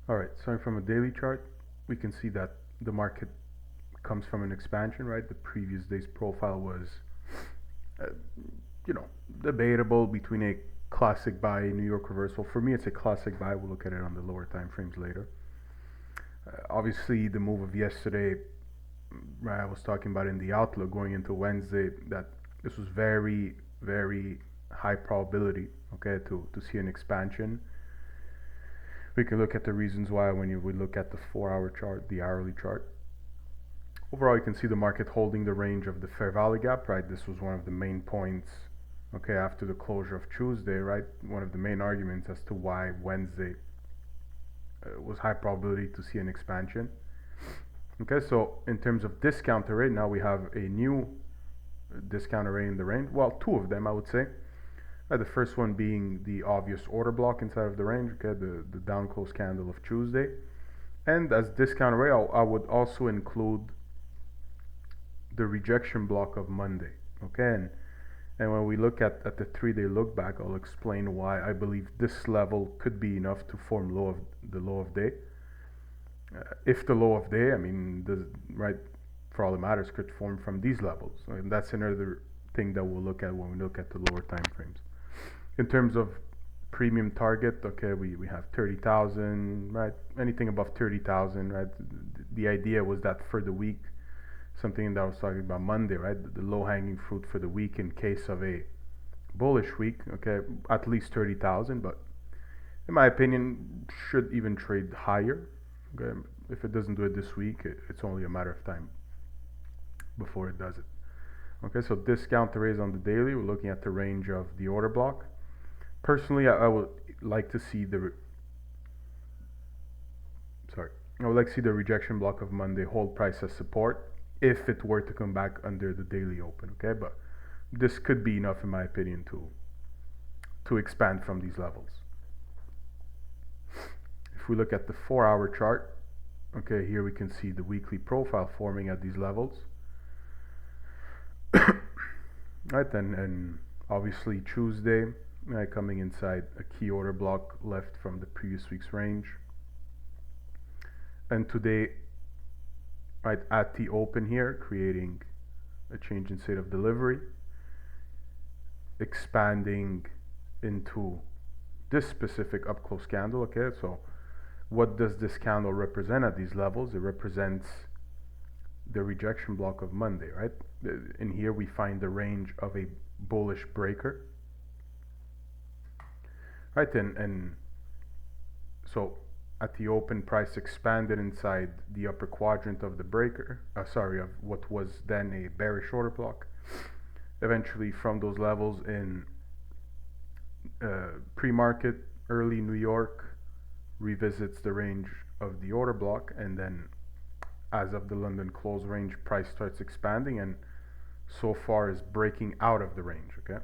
All right, starting from a daily chart, we can see that the market comes from an expansion, right? The previous day's profile was, uh, you know, debatable between a classic buy, New York reversal. For me, it's a classic buy. We'll look at it on the lower time frames later. Obviously, the move of yesterday, right, I was talking about in the outlook going into Wednesday, that this was very, very high probability, okay, to see an expansion. We can look at the reasons why when we look at the 4 hour chart, the hourly chart. Overall, you can see the market holding the range of the fair value gap, right? This was one of the main points, okay, after the closure of Tuesday, right? One of the main arguments as to why Wednesday was high probability to see an expansion. Okay, so in terms of discount array, now we have a new discount array in the range. Well, two of them, I would say. The first one being the obvious order block inside of the range, okay, the down close candle of Tuesday. And as discount array, I would also include the rejection block of Monday, okay? And when we look at the 3-day look back, I'll explain why I believe this level could be enough to form the low of day. If the low of day, I mean, right, for all that matters, could form from these levels. And that's another thing that we'll look at when we look at the lower time frames. In terms of premium target, okay, we have 30,000, right? Anything above 30,000, right? The idea was that for the week, something that I was talking about Monday, right? The low hanging fruit for the week in case of a bullish week, okay, at least 30,000, but in my opinion, should even trade higher. Okay? If it doesn't do it this week, it's only a matter of time before it does it. Okay, so discount arrays on the daily, we're looking at the range of the order block. Personally, I would like to see I would like to see the rejection block of Monday hold price as support if it were to come back under the daily open, okay? But this could be enough, in my opinion, to expand from these levels. If we look at the 4 hour chart, okay, here we can see the weekly profile forming at these levels. Right, and obviously Tuesday, coming inside a key order block left from the previous week's range. And today, right at the open here, creating a change in state of delivery, expanding into this specific up close candle, okay? So what does this candle represent at these levels? It represents the rejection block of Monday, right? In here we find the range of a bullish breaker, right? And so at the open, price expanded inside the upper quadrant of the breaker, of what was then a bearish order block. Eventually from those levels in pre-market, early New York revisits the range of the order block, and then as of the London close range, price starts expanding and so far is breaking out of the range, okay?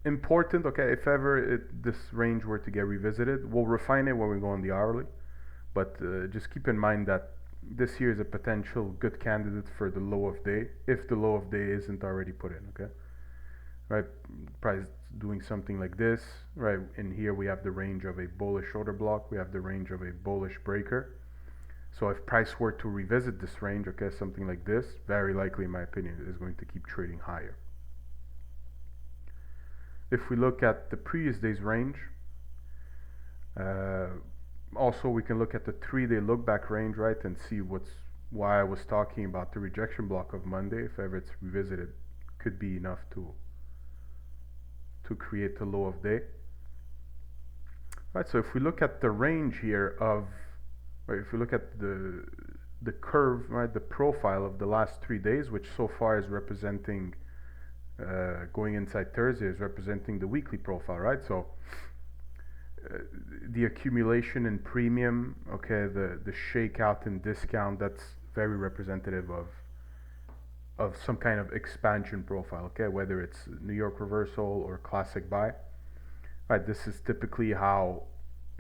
Important, okay, if ever this range were to get revisited, we'll refine it when we go on the hourly, but just keep in mind that this here is a potential good candidate for the low of day if the low of day isn't already put in, okay? Right, price doing something like this, right? In here we have the range of a bullish order block, we have the range of a bullish breaker. So if price were to revisit this range, okay, something like this, very likely, in my opinion, it is going to keep trading higher. If we look at the previous day's range, also we can look at the 3-day look back range, right, and see why I was talking about the rejection block of Monday. If ever it's revisited, could be enough to create the low of day. Right, so if we look at the range here of, right, if we look at the curve, right, the profile of the last 3 days, which so far is representing, going inside Thursday, is representing the weekly profile, right? So the accumulation in premium, okay, the shakeout in discount, that's very representative of some kind of expansion profile, okay, whether it's New York reversal or classic buy. Right, this is typically how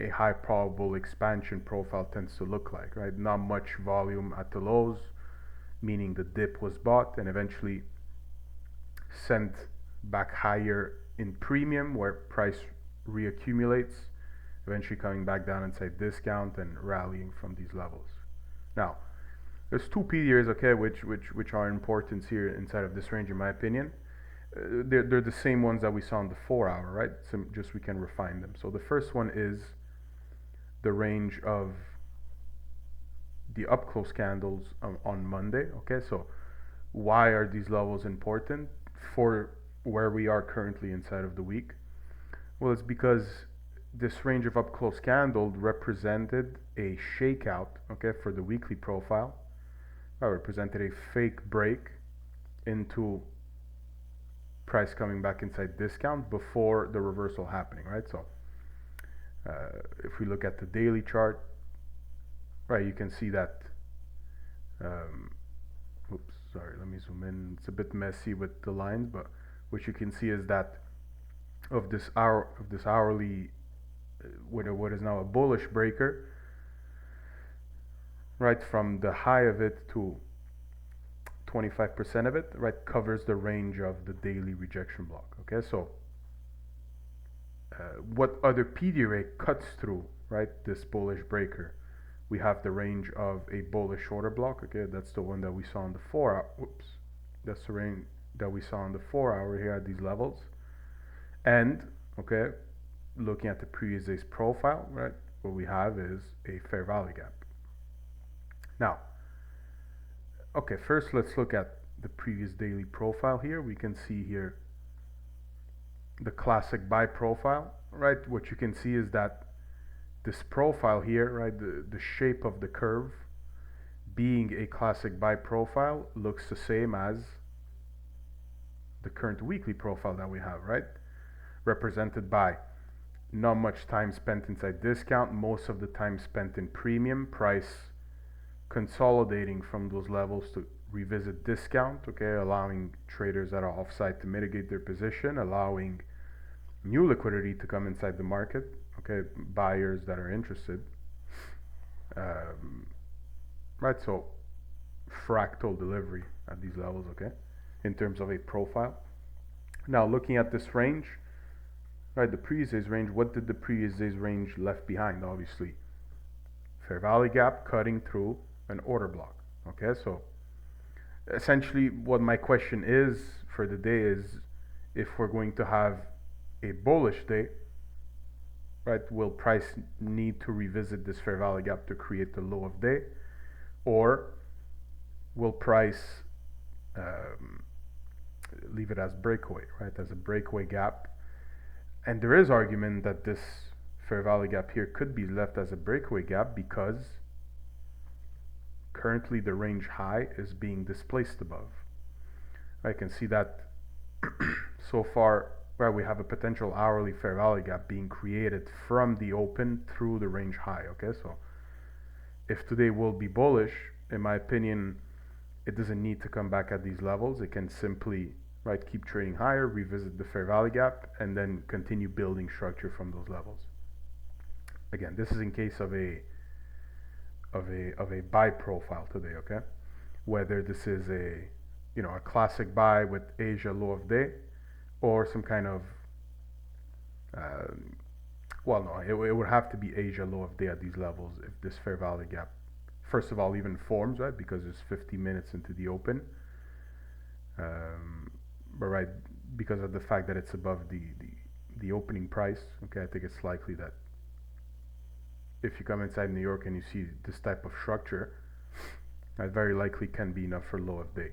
a high probable expansion profile tends to look like, right? Not much volume at the lows, meaning the dip was bought and eventually sent back higher in premium, where price reaccumulates, eventually coming back down inside discount and rallying from these levels. Now, there's two PDRs, okay, which are important here inside of this range, in my opinion. They're the same ones that we saw in the 4 hour, right? So just we can refine them. So the first one is the range of the up close candles on Monday. Okay, so why are these levels important for where we are currently inside of the week? Well, it's because this range of up close candles represented a shakeout, okay, for the weekly profile. Represented a fake break into price coming back inside discount before the reversal happening, right? So if we look at the daily chart, right, you can see that oops, sorry, let me zoom in. It's a bit messy with the lines, but what you can see is that of this hourly what is now a bullish breaker, right, from the high of it to 25% of it, right, covers the range of the daily rejection block. Okay, so what other PDRA cuts through, right, this bullish breaker? We have the range of a bullish order block. Okay, that's the one that we saw in the 4 hour. Whoops, that's the range that we saw in the 4 hour here at these levels. And okay, looking at the previous day's profile, right, what we have is a fair value gap. Now, okay, first let's look at the previous daily profile here. We can see here the classic buy profile, right? What you can see is that this profile here, right, the shape of the curve being a classic buy profile looks the same as the current weekly profile that we have, right? Represented by not much time spent inside discount, most of the time spent in premium, price consolidating from those levels to revisit discount, okay, allowing traders that are offside to mitigate their position, allowing new liquidity to come inside the market, okay, buyers that are interested, right? So fractal delivery at these levels, okay, in terms of a profile. Now looking at this range, right, the previous day's range, what did the previous day's range left behind? Obviously fair value gap cutting through an order block. Okay, so essentially what my question is for the day is, if we're going to have a bullish day, right, will price need to revisit this fair value gap to create the low of day, or will price leave it as breakaway, right, as a breakaway gap? And there is argument that this fair value gap here could be left as a breakaway gap because currently the range high is being displaced above. I can see that so far, where we have a potential hourly fair value gap being created from the open through the range high. Okay, so if today will be bullish, in my opinion, it doesn't need to come back at these levels. It can simply, right, keep trading higher, revisit the fair value gap, and then continue building structure from those levels. Again, this is in case of a buy profile today, okay? Whether this is a classic buy with Asia low of day, or some kind of it would have to be Asia low of day at these levels if this fair value gap, first of all, even forms, right, because it's 50 minutes into the open, but right, because of the fact that it's above the opening price, okay, I think it's likely that if you come inside New York and you see this type of structure, that very likely can be enough for low of day.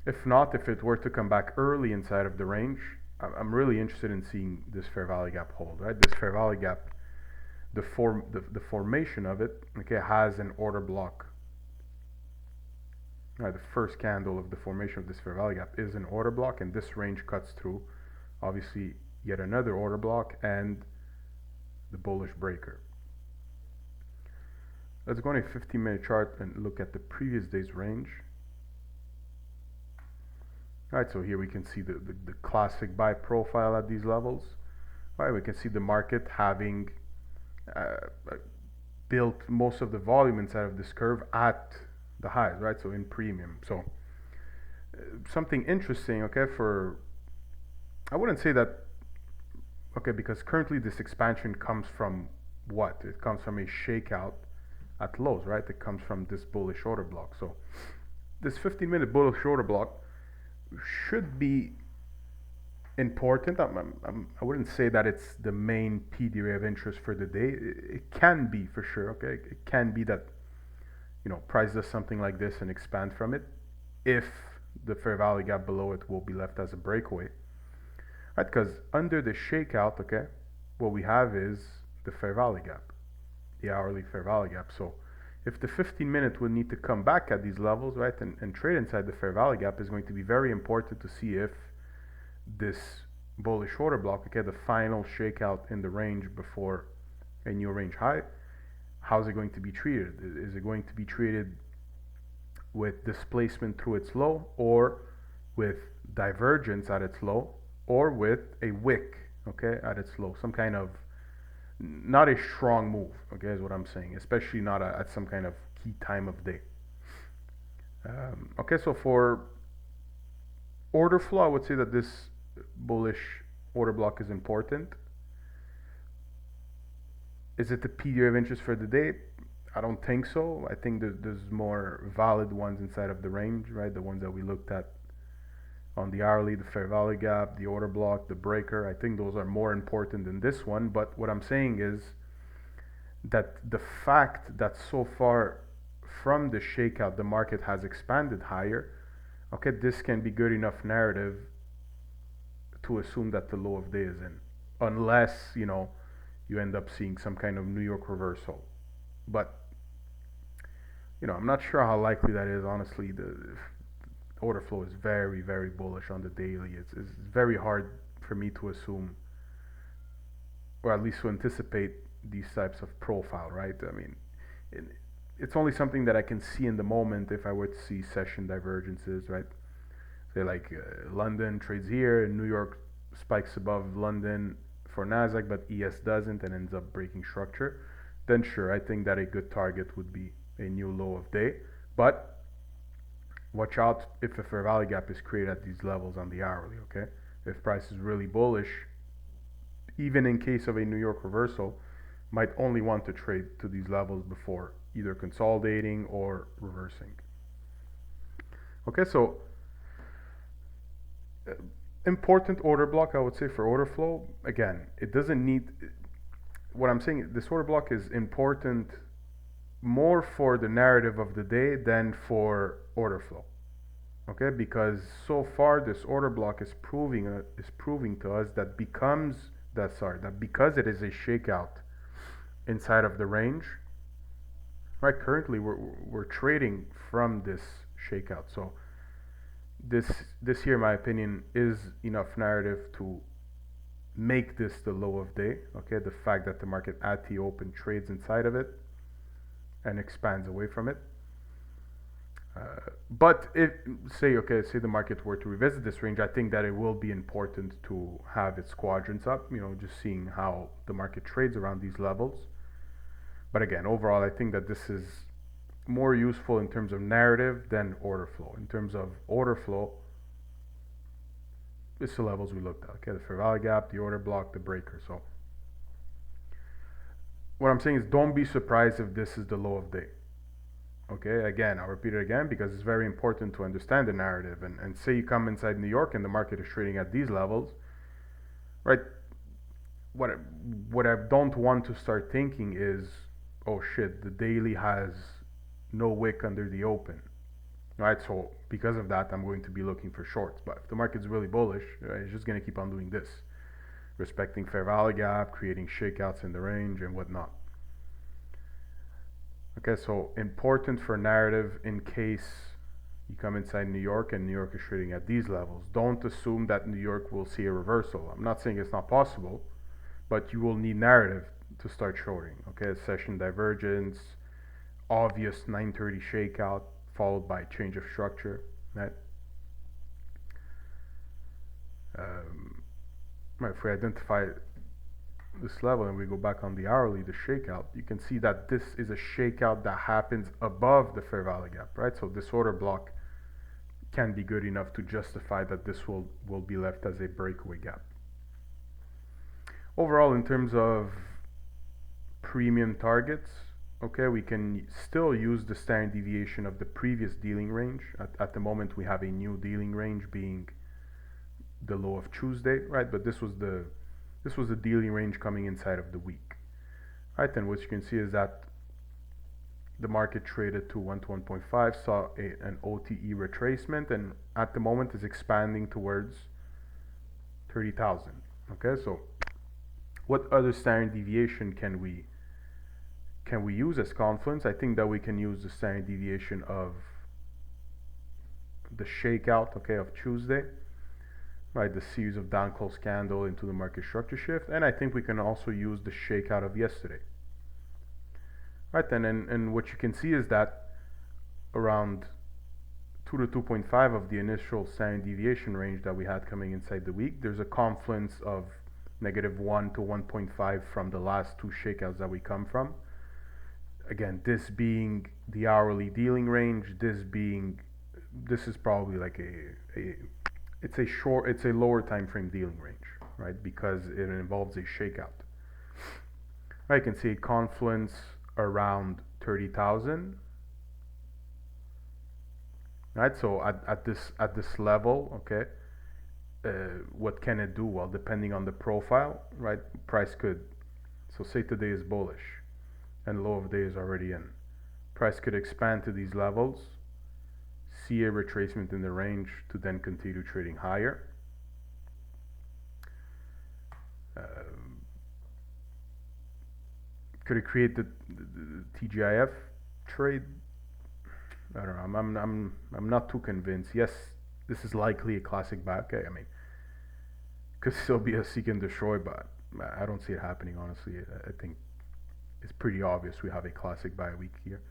If not, if it were to come back early inside of the range, I'm really interested in seeing this fair value gap hold, right? This fair value gap, the formation of it, okay, has an order block. Right, the first candle of the formation of this fair value gap is an order block, and this range cuts through, obviously, yet another order block and the bullish breaker. Let's go on a 15-minute chart and look at the previous day's range. Alright, so here we can see the classic buy profile at these levels. Alright, we can see the market having built most of the volume inside of this curve at the highs, right? So in premium. So something interesting, okay, I wouldn't say that Okay, because currently this expansion comes from what? It comes from a shakeout at lows, right? It comes from this bullish order block. So this 15-minute bullish order block should be important. I wouldn't say that it's the main PDA of interest for the day. It can be for sure. Okay, it can be that price does something like this and expand from it. If the fair value gap below it will be left as a breakaway, right? Because under the shakeout, okay, what we have is the fair value gap, the hourly fair value gap. So if the 15-minute would need to come back at these levels, right, and trade inside the fair value gap, is going to be very important to see if this bullish order block, okay, the final shakeout in the range before a new range high, how's it going to be treated? Is it going to be treated with displacement through its low, or with divergence at its low, or with a wick, okay, at its low? Some kind of, not a strong move, okay, is what I'm saying, especially not at some kind of key time of day. Okay, so for order flow, I would say that this bullish order block is important. Is it the PDA of interest for the day? I don't think so. I think there's more valid ones inside of the range, right? The ones that we looked at on the hourly, the fair value gap, the order block, the breaker. I think those are more important than this one. But what I'm saying is that the fact that so far from the shakeout, the market has expanded higher, okay, this can be good enough narrative to assume that the low of day is in, unless you end up seeing some kind of New York reversal. But I'm not sure how likely that is. Honestly, the order flow is very, very bullish on the daily. It's very hard for me to assume, or at least to anticipate these types of profile, right? I mean, it's only something that I can see in the moment if I were to see session divergences, right? Say like London trades here and New York spikes above London for Nasdaq, but ES doesn't and ends up breaking structure. Then sure, I think that a good target would be a new low of day. But watch out if a fair value gap is created at these levels on the hourly, okay? If price is really bullish, even in case of a New York reversal, might only want to trade to these levels before either consolidating or reversing. Okay, so important order block, I would say, for order flow. Again, it doesn't need, what I'm saying, this order block is important more for the narrative of the day than for order flow. Okay, because so far this order block is proving to us that because it is a shakeout inside of the range, right? Currently we're trading from this shakeout. So this here, in my opinion, is enough narrative to make this the low of day. Okay, the fact that the market at the open trades inside of it and expands away from it. But if say the market were to revisit this range, I think that it will be important to have its quadrants up. Just seeing how the market trades around these levels. But again, overall, I think that this is more useful in terms of narrative than order flow. In terms of order flow, it's the levels we looked at. Okay, the fair value gap, the order block, the breaker. So what I'm saying is, don't be surprised if this is the low of day. Okay, again, I'll repeat it again because it's very important to understand the narrative. And say you come inside New York and the market is trading at these levels, right? What I don't want to start thinking is, oh shit, the daily has no wick under the open, right? So because of that, I'm going to be looking for shorts. But if the market's really bullish, right, it's just going to keep on doing this, respecting fair value gap, creating shakeouts in the range and whatnot. Okay, so important for narrative in case you come inside New York and New York is trading at these levels. Don't assume that New York will see a reversal. I'm not saying it's not possible, but you will need narrative to start shorting. Okay, session divergence, obvious 930 shakeout followed by change of structure, right? If we identify this level and we go back on the hourly, the shakeout, you can see that this is a shakeout that happens above the fair value gap, right? So this order block can be good enough to justify that this will be left as a breakaway gap. overall, in terms of premium targets, okay, we can still use the standard deviation of the previous dealing range. At the moment, we have a new dealing range being the low of Tuesday, right? But this was the dealing range coming inside of the week, right? And what you can see is that the market traded to 1 to 1.5, saw an OTE retracement, and at the moment is expanding towards 30,000. Okay, so what other standard deviation can we use as confluence? I think that we can use the standard deviation of the shakeout, okay, of Tuesday, right? The series of down close candle into the market structure shift, and I think we can also use the shakeout of yesterday, right? And what you can see is that around 2 to 2.5 of the initial standard deviation range that we had coming inside the week, there's a confluence of -1 to 1.5 from the last two shakeouts that we come from. Again, this being the hourly dealing range, this is probably like it's a lower time frame dealing range, right? Because it involves a shakeout. I can see a confluence around 30,000. Right, so at this level, okay, what can it do? Well, depending on the profile, right, price could, so say today is bullish and low of day is already in, price could expand to these levels, see a retracement in the range to then continue trading higher. Could it create the TGIF trade? I don't know. I'm not too convinced. Yes, this is likely a classic buy. Okay, I mean, could still be a seek and destroy, but I don't see it happening. Honestly, I think it's pretty obvious we have a classic buy week here.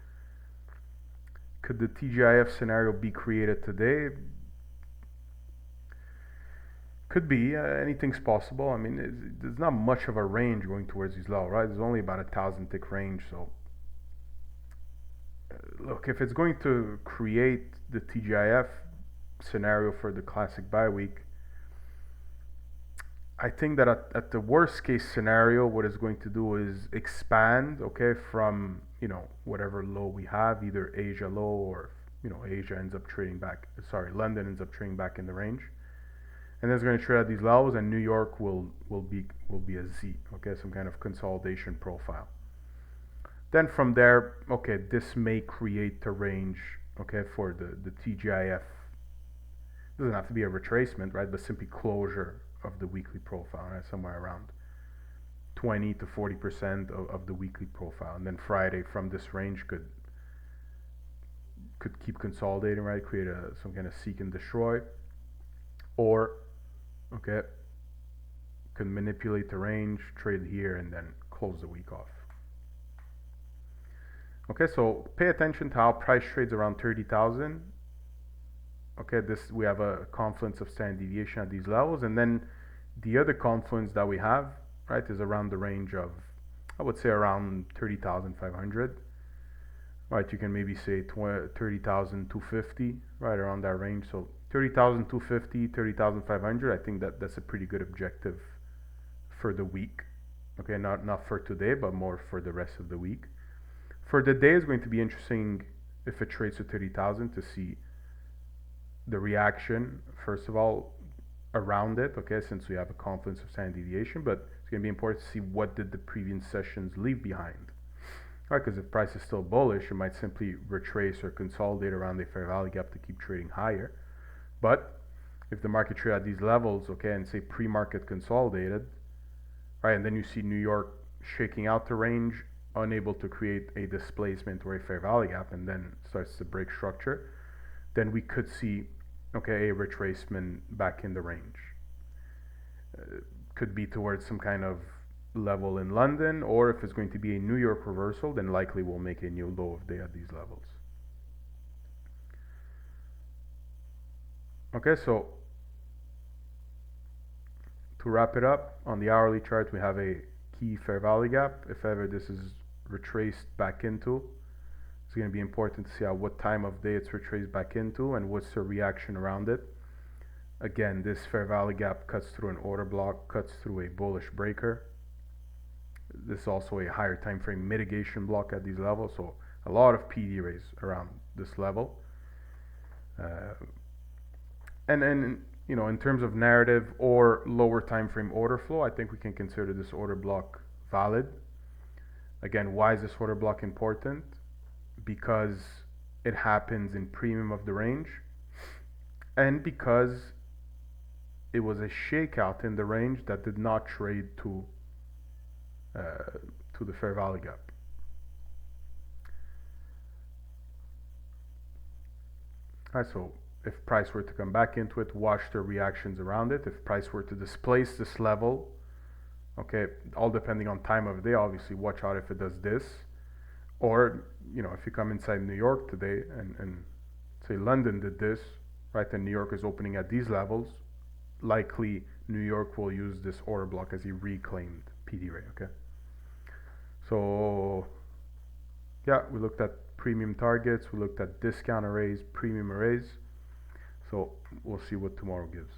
Could the TGIF scenario be created today? Could be. Anything's possible. I mean, there's not much of a range going towards these levels, right? There's only about 1,000 tick range, so. Look, if it's going to create the TGIF scenario for the classic buy week, I think that at the worst case scenario, what it's going to do is expand, okay, from, whatever low we have, either Asia low or, Asia ends up trading back, London ends up trading back in the range. And then it's going to trade at these levels, and New York will be a Z, okay, some kind of consolidation profile. Then from there, okay, this may create a range, okay, for the TGIF. It doesn't have to be a retracement, right, but simply closure of the weekly profile, right, somewhere around 20 to 40% of the weekly profile. And then Friday from this range could keep consolidating, right, create some kind of seek and destroy, or, okay, can manipulate the range, trade here, and then close the week off. Okay, so pay attention to how price trades around 30,000. Okay, we have a confluence of standard deviation at these levels, and then the other confluence that we have, right, is around the range of, I would say, around 30,500. Right, you can maybe say 30,250, right, around that range. So 30,250, 30,500. I think that's a pretty good objective for the week. Okay, not for today, but more for the rest of the week. For the day, it's going to be interesting if it trades to 30,000 to see the reaction, first of all, around it, okay, since we have a confluence of standard deviation, but it's going to be important to see what did the previous sessions leave behind. Right, because if price is still bullish, it might simply retrace or consolidate around the fair value gap to keep trading higher. But if the market trade at these levels, okay, and say pre-market consolidated, right, and then you see New York shaking out the range, unable to create a displacement or a fair value gap, and then starts to break structure, then we could see, okay, a retracement back in the range. Could be towards some kind of level in London, or if it's going to be a New York reversal, then likely we'll make a new low of day at these levels. Okay, so to wrap it up, on the hourly chart we have a key fair value gap. If ever this is retraced back into, it's going to be important to see at what time of day it's retraced back into and what's the reaction around it. Again, this fair value gap cuts through an order block, cuts through a bullish breaker, This is also a higher time frame mitigation block at these levels, so a lot of PD rays around this level. And then, in terms of narrative or lower time frame order flow, I think we can consider this order block valid. Again, why is this order block important? Because it happens in premium of the range, and because it was a shakeout in the range that did not trade to the fair value gap. Alright, so if price were to come back into it, watch the reactions around it. If price were to displace this level, okay, all depending on time of day, obviously watch out if it does this. Or, if you come inside New York today and say London did this, right, and New York is opening at these levels, likely New York will use this order block as a reclaimed PD ray, okay? So, yeah, we looked at premium targets, we looked at discount arrays, premium arrays. So we'll see what tomorrow gives.